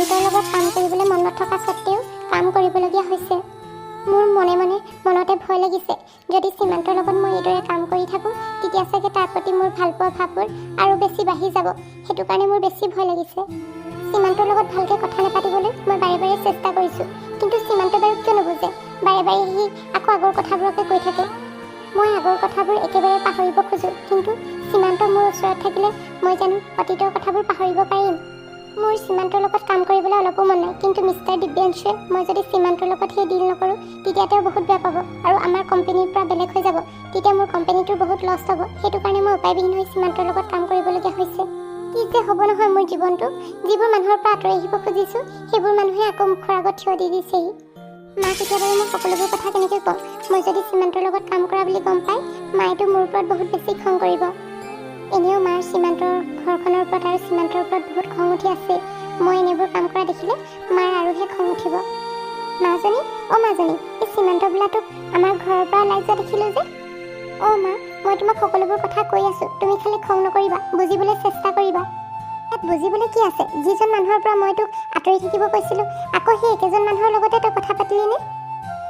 সীমান্তৰ লগত কাম কৰিবলৈ মন নথকা স্বত্তেও কাম কৰিবলগীয়া হৈছে। মোৰ মনতে ভয় লাগিছে, যদি সীমান্তৰ লগত মই এইদৰে কাম কৰি থাকোঁ তেতিয়া চাগে তাৰ প্ৰতি মোৰ ভালপোৱা ভাৱবোৰ আৰু বেছি বাঢ়ি যাব। সেইটো কাৰণে মোৰ বেছি ভয় লাগিছে। সীমান্তৰ লগত ভালকৈ কথা নাপাতিবলৈ মই বাৰে বাৰে চেষ্টা কৰিছোঁ, কিন্তু সীমান্ত বাৰু কিয় নুবুজে? বাৰে বাৰে সি আকৌ আগৰ কথাবোৰকে কৈ থাকে। মই আগৰ কথাবোৰ একেবাৰে পাহৰিব খোজোঁ, কিন্তু সীমান্ত মোৰ ওচৰত থাকিলে মই জানো অতীতৰ কথাবোৰ পাহৰিব পাৰিম। মোৰ সীমান্তৰ লগত কাম কৰিবলৈ অলপো মন নাই, কিন্তু মিষ্টাৰ দিব্যাংশুৱে মই যদি সীমান্তৰ লগত সেই ডিল নকৰোঁ তেতিয়া তেওঁ বহুত বেয়া পাব আৰু আমাৰ কোম্পানীৰ পৰা বেলেগ হৈ যাব। তেতিয়া মোৰ কোম্পানীটোৰ বহুত লছ হ'ব। সেইটো কাৰণে মই উপায়বিহীন হৈ সীমান্তৰ লগত কাম কৰিবলগীয়া হৈছে। কি যে হ'ব নহয় মোৰ জীৱনটো। যিবোৰ মানুহৰ পৰা আঁতৰি আহিব খুজিছোঁ সেইবোৰ মানুহে আকৌ মুখৰ আগত থিয় দি দিছেহি। মাক এতিয়া বাৰু মই সকলোবোৰ কথা কেনেকৈ কওঁ? মই যদি সীমান্তৰ লগত কাম কৰা বুলি গম পাই মায়েতো মোৰ ওপৰত বহুত বেছি খং কৰিব। এনেও মাৰ সীমান্তৰ ঘৰখনৰ ওপৰত আৰু সীমান্তৰ ওপৰত বহুত খং উঠি আছে। মই এনেবোৰ কাম কৰা দেখিলে মাৰ আৰুহে খং উঠিব। মাজনী, অ' মাজনী, এই সীমান্ত বোলাটোক আমাৰ ঘৰৰ পৰা ওলাই যোৱা দেখিলোঁ যে। অ' মা, মই তোমাক সকলোবোৰ কথা কৈ আছোঁ, তুমি খালি খং নকৰিবা, বুজিবলৈ চেষ্টা কৰিবা। ইয়াত বুজিবলৈ কি আছে? যিজন মানুহৰ পৰা মই তোক আঁতৰি থাকিব কৈছিলোঁ আকৌ সেই একেজন মানুহৰ লগতে তই কথা পাতিলি নে?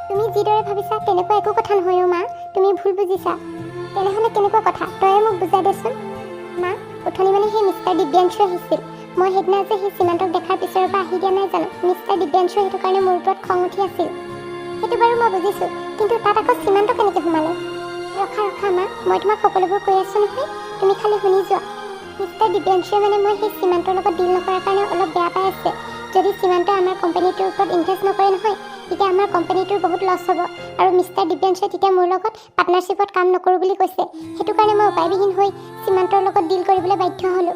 তুমি যিদৰে ভাবিছা তেনেকুৱা একো কথা নহয় অ' মা, তুমি ভুল বুজিছা। তেনেহ'লে কেনেকুৱা কথা? তয়ে মোক বুজাই দেচোন। মা, উঠনি মানে সেই মিষ্টাৰ দিব্যাংশু আহিছিল। মই সেইদিনা যে সেই সীমান্তক দেখাৰ পিছৰ পৰা আহি দিয়া নাই জানো? মিষ্টাৰ দিব্যাংশু সেইটো কাৰণে মোৰ ওপৰত খং উঠি আছিল। সেইটো বাৰু মই বুজিছোঁ, কিন্তু তাত আকৌ সীমান্ত কেনেকৈ সোমালে? ৰখা মা, মই তোমাক সকলোবোৰ কৈ আছোঁ নহয়, তুমি খালি শুনি যোৱা। মিষ্টাৰ দিব্যাংশুৱে মানে মই সেই সীমান্তৰ লগত ডিল নকৰাৰ কাৰণে অলপ বেয়া পাই আছে। যদি সীমান্ত আমাৰ কোম্পানীটোৰ ওপৰত ইনভেষ্ট নকৰে নহয় তেতিয়া আমাৰ কোম্পানীটোৰ বহুত লছ হ'ব আৰু মিষ্টাৰ দিব্যাংশুৱে তেতিয়া মোৰ লগত পাৰ্টনাৰশ্বিপত কাম নকৰোঁ বুলি কৈছে। সেইটো কাৰণে মই উপায়বিহীন হৈ সীমান্তৰ লগত ডিল কৰিবলৈ বাধ্য হ'লোঁ।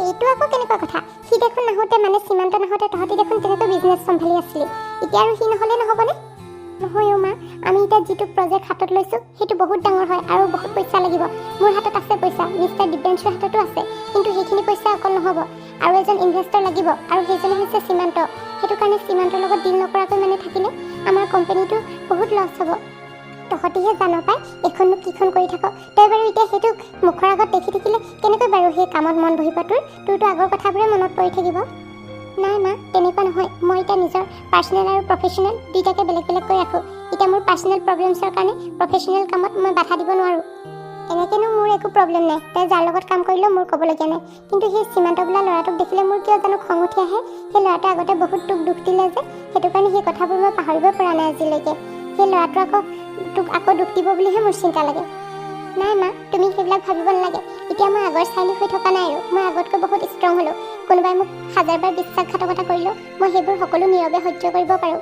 এইটো আকৌ কেনেকুৱা কথা? সি দেখোন নাহোঁতে মানে সীমান্ত নাহোঁতে তহঁতি দেখোন তেনেকৈ বিজনেছ চম্ভালি আছিলি, এতিয়া আৰু সি নহ'লে নহ'বনে? নহয় অ' মা, আমি এতিয়া যিটো প্ৰজেক্ট হাতত লৈছোঁ সেইটো বহুত ডাঙৰ হয় আৰু বহুত পইচা লাগিব। মোৰ হাতত আছে পইচা, মিষ্টাৰ দিব্যাংশুৰ হাততো আছে, কিন্তু সেইখিনি পইচা অকল নহ'ব, আৰু এজন ইনভেষ্টৰ লাগিব, আৰু সেইজনে হৈছে সীমান্ত। সেইটো কাৰণে সীমান্তৰ লগত ডিল নকৰাকৈ মানে থাকিলে আমাৰ কোম্পানীটো বহুত লছ হ'ব। তহঁতিহে জান পাই এইখননো কিখন কৰি থাক। তই বাৰু এতিয়া সেইটো মুখৰ আগত দেখি থাকিলে কেনেকৈ বাৰু সেই কামত মন বহিব? তোৰতো আগৰ কথাবোৰে মনত পৰি থাকিব। নাই মা, তেনেকুৱা নহয়। মই এতিয়া নিজৰ পাৰ্চনেল আৰু প্ৰফেশ্যনেল দুইটাকে বেলেগ বেলেগকৈ ৰাখোঁ। এতিয়া মোৰ পাৰ্চনেল প্ৰব্লেমছৰ কাৰণে প্ৰফেশ্যনেল কামত মই বাধা দিব নোৱাৰোঁ। এনেকৈনো মোৰ একো প্ৰব্লেম নাই, তই যাৰ লগত কাম কৰিলেও মোৰ ক'বলগীয়া নাই, কিন্তু সেই সীমান্ত বোলা ল'ৰাটোক দেখিলে মোৰ কিয় জানো খং উঠি আহে। সেই ল'ৰাটোৱে আগতে বহুত তোক দুখ দিলে যে, সেইটো কাৰণে সেই কথাবোৰ মই পাহৰিব পৰা নাই আজিলৈকে। সেই ল'ৰাটো তোক আকৌ দুখ দিব বুলিহে মোৰ চিন্তা লাগে। নাই মা, তুমি সেইবিলাক ভাবিব নালাগে। এতিয়া মই আগৰ চাইলি হৈ থকা নাই আৰু মই আগতকৈ বহুত ষ্ট্ৰং হ'লোঁ। কোনোবাই মোক 1000বাৰ বিশ্বাসঘাতকতা কৰিলেও মই সেইবোৰ সকলো নীৰৱে সহ্য কৰিব পাৰোঁ।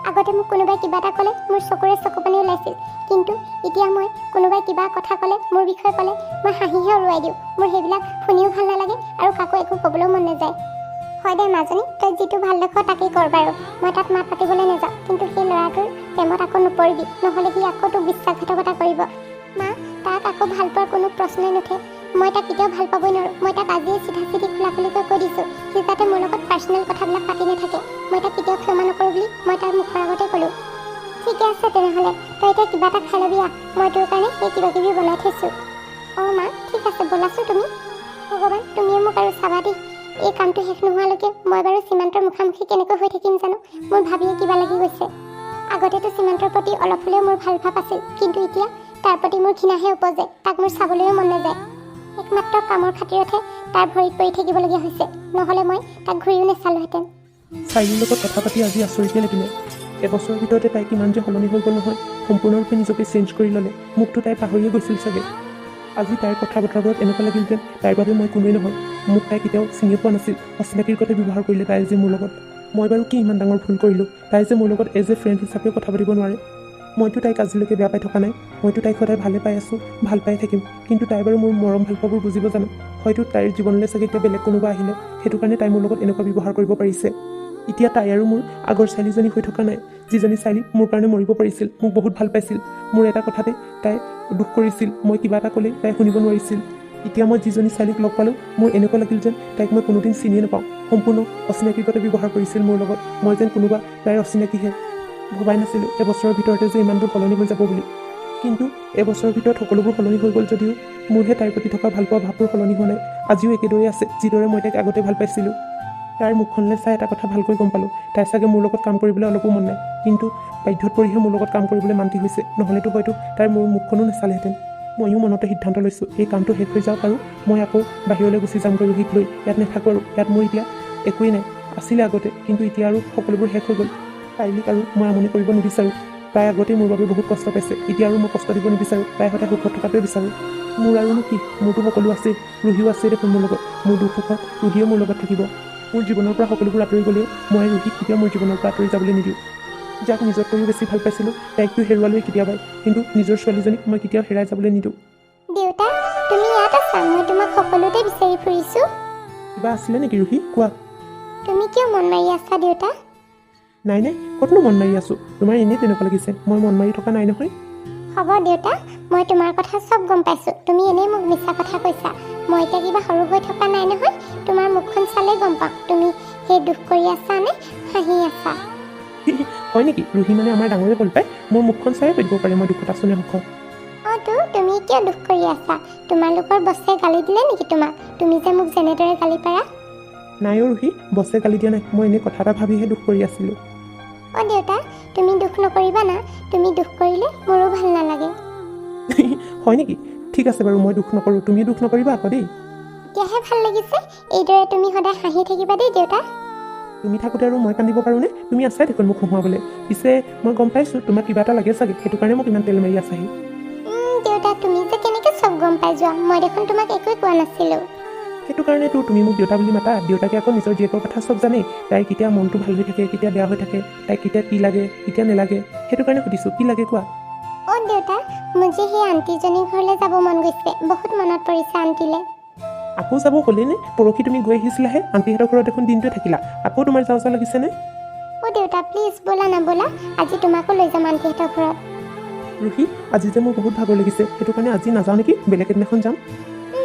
আগতে মোক কোনোবাই কিবা এটা ক'লে মোৰ চকুৰে চকুপানী ওলাইছিল, কিন্তু এতিয়া মই কোনোবাই কিবা কথা ক'লে, মোৰ বিষয়ে ক'লে, মই হাঁহিহে উৰুৱাই দিওঁ। মোৰ সেইবিলাক শুনিও ভাল নালাগে আৰু কাকো একো ক'বলৈও মন নাযায়। হয় দে মাজনী, তই যিটো ভাল দেখ তাকেই কৰ বাৰু, মই তাত মাত পাতিবলৈ নাযাওঁ, কিন্তু সেই ল'ৰাটোৰ প্ৰেমত আকৌ নপৰিবি, নহ'লে সি আকৌ তোক বিশ্বাসঘাতকতা কৰিব। মা, তাক আকৌ ভাল পোৱাৰ কোনো প্ৰশ্নই নুঠে। মই তাক কেতিয়াও ভাল পাবই নোৱাৰোঁ। মই তাক আজিয়ে চিধা খোলাখুলিকৈ কৈ দিছোঁ, সি যাতে মোৰ লগত পাৰ্চনেল কথাবিলাক পাতি নাথাকে। মই তাক কেতিয়াও ক্ষমা নকৰোঁ বুলি মই তাৰ মুখৰ আগতে ক'লোঁ। ঠিকে আছে তেনেহ'লে, তই এতিয়া কিবা এটা খাই ল'বি আহ, মই তোৰ কাৰণে এই কিবাকিবি বনাই থৈছোঁ। অঁ মা, ঠিক আছে ব'লাচোন তুমি। ভগৱান, তুমিয়ে মোক আৰু চাবা দেই। এই কামটো শেষ নোহোৱালৈকে মই বাৰু সীমান্তৰ মুখামুখি কেনেকৈ হৈ থাকিম জানো? মোৰ ভাবিয়ে কিবা লাগি গৈছে। আগতেতো সীমান্তৰ প্ৰতি অলপ হ'লেও মোৰ ভাল ভাৱ আছিল, কিন্তু এতিয়া তাৰ প্ৰতি মোৰ ঘৃণাহে উপজে। তাক মোৰ চাবলৈও মন নাযায়। একমাত্ৰ কামৰ খাতিৰতহে তাৰ ভৰিত পৰি থাকিবলগীয়া হৈছে, নহ'লে মই তাক ঘূৰিও নেচালোহেঁতেন। চাইলিৰ লগত কথা পাতি আজি আচৰিতে লাগিলে। এবছৰৰ ভিতৰতে তাই কিমান যে সলনি হৈ গ'ল নহয়। সম্পূৰ্ণৰূপে নিজকে চেঞ্জ কৰি ল'লে। মোকতো তাই পাহৰিয়ে গৈছিল চাগে। আজি তাইৰ কথা বতৰাবোৰত এনেকুৱা লাগিল যেন তাইৰ বাবে মই কোনোৱেই নহয়। মোক তাই কেতিয়াও চিনি পোৱা নাছিল। অচিনাকিৰ কথা ব্যৱহাৰ কৰিলে তাই যে মোৰ লগত। মই বাৰু কি ইমান ডাঙৰ ভুল কৰিলোঁ? তাই যে মোৰ লগত এজ এ ফ্ৰেণ্ড হিচাপেও কথা পাতিব নোৱাৰে। মইতো তাইক আজিলৈকে বেয়া পাই থকা নাই। মইতো তাইক সদায় ভালে পাই আছোঁ, ভাল পাই থাকিম। কিন্তু তাই বাৰু মোৰ মৰম ভালপোৱাবোৰ বুজিব জানো? হয়তো তাইৰ জীৱনলৈ চাগে এতিয়া বেলেগ কোনোবা আহিলে, সেইটো কাৰণে তাই মোৰ লগত এনেকুৱা ব্যৱহাৰ কৰিব পাৰিছে। এতিয়া তাই আৰু মোৰ আগৰ চাইলিজনী হৈ থকা নাই, যিজনী চাইলি মোৰ কাৰণে মৰিব পাৰিছিল, মোক বহুত ভাল পাইছিল। মোৰ এটা কথাতে তাই দুখ কৰিছিল, মই কিবা এটা ক'লেই তাই শুনিব নোৱাৰিছিল। এতিয়া মই যিজনী চাইলিক লগ পালোঁ, মোৰ এনেকুৱা লাগিল যেন তাইক মই কোনোদিন চিনিয়ে নাপাওঁ। সম্পূৰ্ণ অচিনাকিৰ গতে ব্যৱহাৰ কৰিছিল মোৰ লগত, মই যেন কোনোবা তাইৰ অচিনাকিহে। ভবাই নাছিলোঁ এবছৰৰ ভিতৰতে যে ইমানবোৰ সলনি হৈ যাব বুলি। কিন্তু এবছৰৰ ভিতৰত সকলোবোৰ সলনি হৈ গ'ল যদিও মোৰহে তাইৰ প্ৰতি থকা ভালপোৱা ভাৱবোৰ সলনি হোৱা নাই। আজিও একেদৰে আছে, যিদৰে মই তাইক আগতে ভাল পাইছিলোঁ। তাইৰ মুখখনলৈ চাই এটা কথা ভালকৈ গম পালোঁ, তাই চাগে মোৰ লগত কাম কৰিবলৈ অলপো মন নাই, কিন্তু বাধ্যত পৰিহে মোৰ লগত কাম কৰিবলৈ মান্তি হৈছে, নহ'লেতো হয়তো তাইৰ মোৰ মুখখনো নাচালেহেঁতেন। ময়ো মনতে সিদ্ধান্ত লৈছোঁ, এই কামটো শেষ হৈ যাওক আৰু মই আকৌ বাহিৰলৈ গুচি যামগৈ ৰোহিক লৈ, ইয়াত নাথাকোঁ আৰু। ইয়াত মোৰ এতিয়া একোৱেই নাই, আছিলে আগতে, কিন্তু এতিয়া আৰু সকলোবোৰ শেষ হৈ গ'ল। তাইক আৰু মই আমনি কৰিব নিবিচাৰোঁ। তাই আগতেই মোৰ বাবে বহুত কষ্ট পাইছে, এতিয়া আৰু মই কষ্ট দিব নিবিচাৰোঁ, তাই সদায় সুখত থকাটোৱে বিচাৰোঁ। মোৰ আৰুনো কি, মোৰতো সকলো আছেই, ৰুহিও আছেই দেখোন মোৰ লগত। মোৰ দুখ সুখত ৰুহিয়ে মোৰ লগত থাকিব। মোৰ জীৱনৰ পৰা সকলোবোৰ আঁতৰি গ'লেও মই ৰুহিক কেতিয়াও মোৰ জীৱনৰ পৰা আঁতৰি যাবলৈ নিদিওঁ। যাক নিজতকৈও বেছি ভাল পাইছিলোঁ, তাইকতো হেৰুৱালোৱেই কেতিয়াবাই, কিন্তু নিজৰ ছোৱালীজনীক মই কেতিয়াও হেৰাই যাবলৈ নিদিওঁ। দেউতা, তুমি ইয়াত আছা? মই তোমাক সকলোতে বিচাৰি ফুৰিছোঁ। কিবা আছিলে নেকি ৰুহি, কোৱা? তুমি কিয় মন মাৰি আছা দেউতা? নাই নাই, ক'তনো মন মাৰি আছোঁ? তোমাৰ এনেই তেনেকুৱা লাগিছে, মই মন মাৰি থকা নাই নহয়। হ'ব দেউতা, মই তোমাৰ কথা চব গম পাইছোঁ। তুমি এনেই মোক মিছা কথা কৈছা। মই এতিয়া কিবা সৰু হৈ থকা নাই নহয়। তোমাৰ মুখখন চালেই গম পাওঁ তুমি সেই দুখ কৰি আছা নে হাঁহি আছা। হয় নেকি? ৰুহি মানে আমাৰ ডাঙৰে ভাল পায়, মোৰ মুখখন চায়ে কৈ দিব পাৰে মই দুখত আছোঁ নে সুখত। তো তুমি কিয় দুখ কৰি আছা? তোমালোকৰ বছে গালি দিলে নেকি তোমাক? তুমি যে মোক যেনেদৰে গালি পাৰা। নাই অ' ৰুহি, বছে গালি দিয়া নাই, মই এনেই কথা এটা ভাবিহে দুখ কৰি আছিলোঁ। দেউতা, তুমি দুখ নকৰিবা না। তুমি দুখ কৰিলে মোৰো ভাল নালাগে। হয় নেকি? ঠিক আছে বাৰু, মই দুখ নকৰোঁ, তুমি দুখ নকৰিবা আকৌ দেই। এতিয়াহে ভাল লাগিছে। এইদৰে তুমি সদায় হাঁহি থাকিবা দেই দেউতা। তুমি থাকোঁতে আৰু মই কান্দিব পাৰোঁনে? তুমি আছাই দেখোন মোক হহুৱাবলৈ। পিছে মই গম পাইছোঁ তোমাক কিবা এটা লাগে চাগে, সেইটো কাৰণে মোক ইমান তেল মাৰি আছাহি। দেউতা, তুমি যে কেনেকৈ চব গম পাই যোৱা? মই দেখোন তোমাক একোৱে কোৱা নাছিলোঁ। সেইটো কাৰণেতো তুমি মোক দেউতা বুলি মাতা। দেউতাকে আকৌ নিজৰ জীয়েকৰ কথা চব জানেই, তাইৰ কেতিয়া মনটো ভাল হৈ থাকে, কেতিয়া বেয়া হৈ থাকে, তাইক কেতিয়া কি লাগে কেতিয়া নেলাগে, সেইটো কাৰণে সুধিছোঁ, কি লাগে কোৱা? দেউতা, মোৰ যে সেই আণ্টিজনীৰ ঘৰলৈ যাব মন গৈছে। বহুত মনত পৰিছে আণ্টিলৈ। আকৌ যাব হ'লেই নে? পৰহি তুমি গৈ আহিছিলাহে, আণ্টিহঁতৰ ঘৰত দেখোন দিনটোৱে থাকিলা, আকৌ তোমাৰ যাওঁ যাওঁ লাগিছেনে? দেউতা প্লিজ ব'লা না ব'লা, আজি তোমাকো লৈ যাম আণ্টিহঁতৰ ঘৰত। ৰুহি, আজি যে মোৰ বহুত ভাগৰ লাগিছে, সেইটো কাৰণে আজি নাযাওঁ নেকি, বেলেগ এদিনাখন যাম।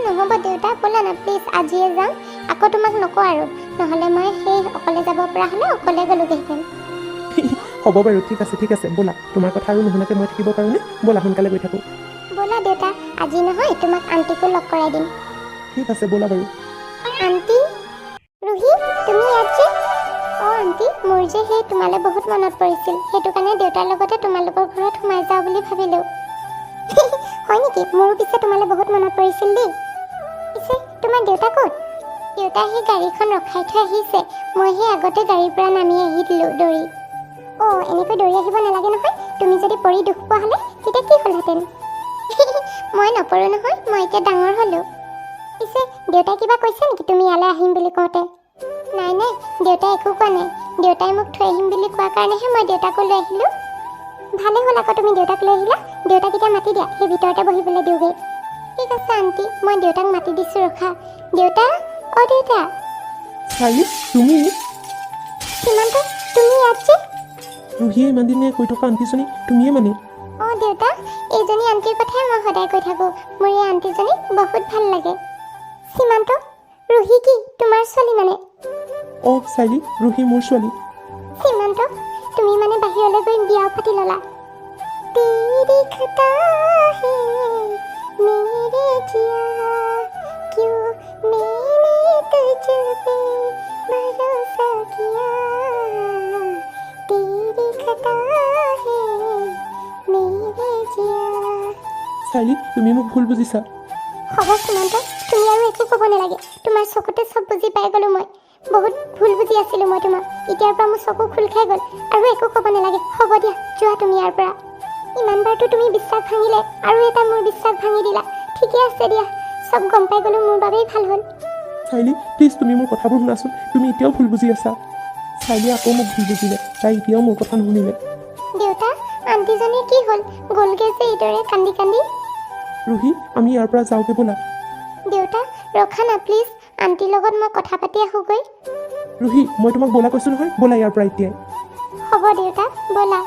নহ'ব দেউতা, ব'লা না প্লিজ, আজিয়ে যাম। আকৌ তোমাক নকওঁ আৰু, নহ'লে মই সেই অকলে যাব পৰা হ'লে অকলে গ'লোগৈহেঁতেন। হ'ব বাৰু, ঠিক আছে ব'লা। তোমাৰ কথা আৰু নুশুনাকৈ মই থাকিব পাৰোঁনে? ব'লা সোনকালে গৈ থাকোঁ। ব'লা দেউতা, আজি নহয় তোমাক আণ্টিকো লগ কৰাই দিম। ঠিক আছে ব'লা বাৰু। আণ্টি, ৰুহি, তুমি ইয়াত যে? আণ্টি, মোৰ যে সেই তোমালৈ বহুত মনত পৰিছিল, সেইটো কাৰণে দেউতাৰ লগতে তোমালোকৰ ঘৰত সোমাই যাওঁ বুলি ভাবিলোঁ। হয় নেকি? মোৰো পিছে তোমালৈ বহুত মনত পৰিছিল দেই। পিছে তোমাৰ দেউতা ক'ত? দেউতা সেই গাড়ীখন ৰখাই থৈ আহিছে, মই সেই আগতে গাড়ীৰ পৰা নামি আহি দিলোঁ দৌৰি। এনেকৈ দৌৰি আহিব নালাগে নহয়। তুমি যদি পৰি দুখ পোৱা হ'লে তেতিয়া কি হ'লহেঁতেন? মই নপৰোঁ নহয়, মই এতিয়া ডাঙৰ হ'লোঁ। পিছে দেউতাই কিবা কৈছে নেকি তুমি ইয়ালৈ আহিম বুলি কওঁতে? নাই দেউতাই একো কোৱা নাই। দেউতাই মোক থৈ আহিম বুলি কোৱাৰ কাৰণেহে মই দেউতাকো লৈ আহিলোঁ। ভালে হ'ল আকৌ তুমি দেউতাক লৈ আহিলা। দেউতাক এতিয়া মাতি দিয়া, সেই ভিতৰতে বহিবলৈ দিওঁগৈ। ঠিক আছে আণ্টি, মই দেউতাক মাতি দিছোঁ ৰখা। দেউতা, দেউতা। চাৰি, তুমি? সীমান্ত, তুমি ইয়াত যে? ৰুহিয়ে ইমান দিনে কৈ থকা আণ্টিজনী তুমিয়ে মানে? দেউতা, এইজনী আণ্টিৰ কথাই মই সদায় কৈ থাকোঁ। মোৰ এই আণ্টিজনী বহুত ভাল লাগে। সীমান্ত, ৰুহি কি তোমাৰ ছোৱালী মানে? চাৰি, ৰুহি মোৰ ছোৱালী। সীমান্ত, তুমি মানে বাহিৰলৈ গৈ বিয়াও পাতি ল'লা? তেৰি খতা হে মেৰে জিয়া, কিয় মেনে তুঝ পে ভৰোসা কিয়া, তেৰি খতা হে মেৰে জিয়া। চাৰি, তুমি মোক ভুল বুজিছা। হ'ব সীমান্ত, তুমি আৰু একো ক'ব নালাগে। তোমাৰ চকুতে চব বুজি পাই গ'লোঁ মই। বহুত ভুল বুজি আছিলোঁ মই তোমাক। এতিয়াৰ পৰা মোৰ চকু খোল খাই গ'ল, আৰু একো ক'ব নালাগে। হ'ব দিয়া, যোৱা তুমি ইয়াৰ পৰা। ইমানবাৰতো তুমি বিশ্বাস ভাঙিলে, আৰু এটা মোৰ বিশ্বাস ভাঙি দিলা। ঠিকে আছে দিয়া, চব গম পাই গ'লোঁ, মোৰ বাবেই ভাল হ'ল। চাইলি, প্লিজ তুমি মোৰ কথাবোৰ শুনাচোন। তুমি এতিয়াও ভুল বুজি আছা। চাইলিয়ে আকৌ মোক ভুল বুজিলে, তাই এতিয়াও মোৰ কথা নুশুনিলে। দেউতা, আণ্টিজনীৰ কি হ'ল? গ'লগৈ যে এইদৰে কান্দি কান্দি। ৰুহি, আমি ইয়াৰ পৰা যাওঁগৈ ব'লা। দেউতা, ৰখা না প্লিজ, আণ্টিৰ লগত মই কথা পাতি আহোঁগৈ। ৰুহি, মই তোমাক ব'লা কৈছোঁ নহয়, ব'লা ইয়াৰ পৰা এতিয়াই। হ'ব দেউতা, ব'লা।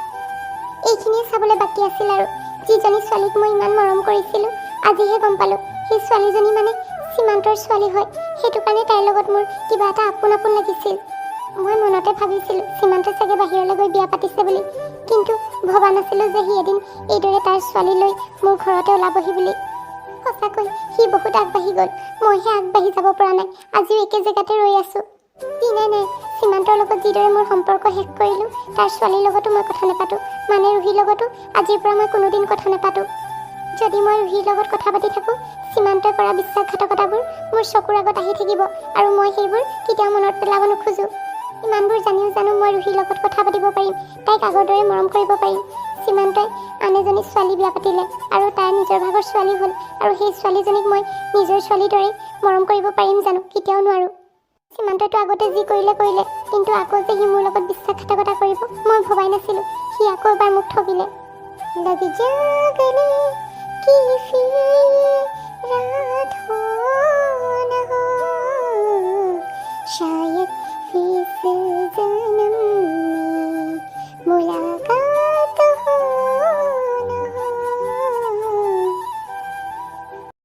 এইখিনিয়ে চাবলৈ বাকী আছিল আৰু। যিজনী ছোৱালীক মই ইমান মৰম কৰিছিলোঁ, আজিহে গম পালোঁ সেই ছোৱালীজনী মানে সীমান্তৰ ছোৱালী হয়। সেইটো কাৰণে তাইৰ লগত মোৰ কিবা এটা আপোন আপোন লাগিছিল। মই মনতে ভাবিছিলোঁ সীমান্ত চাগে বাহিৰলৈ গৈ বিয়া পাতিছে বুলি, কিন্তু ভবা নাছিলোঁ যে সি এদিন এইদৰে তাৰ ছোৱালী লৈ মোৰ ঘৰতে ওলাবহি বুলি। সঁচাকৈ সি বহুত আগবাঢ়ি গ'ল, মইহে আগবাঢ়ি যাব পৰা নাই। আজিও একে জেগাতে ৰৈ আছোঁ। নাই সীমান্তৰ লগত যিদৰে মোৰ সম্পৰ্ক শেষ কৰিলোঁ তাৰ ছোৱালীৰ লগতো মই কথা নাপাতোঁ, মানে ৰুহিৰ লগতো আজিৰ পৰা মই কোনোদিন কথা নাপাতোঁ। যদি মই ৰুহিৰ লগত কথা পাতি থাকোঁ, সীমান্তই কৰা বিশ্বাসঘাতকতাবোৰ মোৰ চকুৰ আগত আহি থাকিব আৰু মই সেইবোৰ কেতিয়াও মনত পেলাব নোখোজোঁ। ইমানবোৰ জানিও জানো মই ৰুহিৰ লগত কথা পাতিব পাৰিম, তাইক আগৰ দৰে মৰম কৰিব পাৰিম। সীমান্তই আন এজনী ছোৱালী বিয়া পাতিলে আৰু তাইৰ নিজৰ ভাগৰ ছোৱালী হ'ল, আৰু সেই ছোৱালীজনীক মই নিজৰ ছোৱালীৰ দৰেই মৰম কৰিব পাৰিম জানো? কেতিয়াও নোৱাৰোঁ। সীমান্তইতো আগতে যি কৰিলে, কিন্তু আকৌ যে সি মোৰ লগত বিশ্বাসঘাতকতা কৰিব মই ভবাই নাছিলোঁ। সি আকৌ এবাৰ মোক ঠগিলে। লগ জাগলে কি ফিৰ ৰাত हो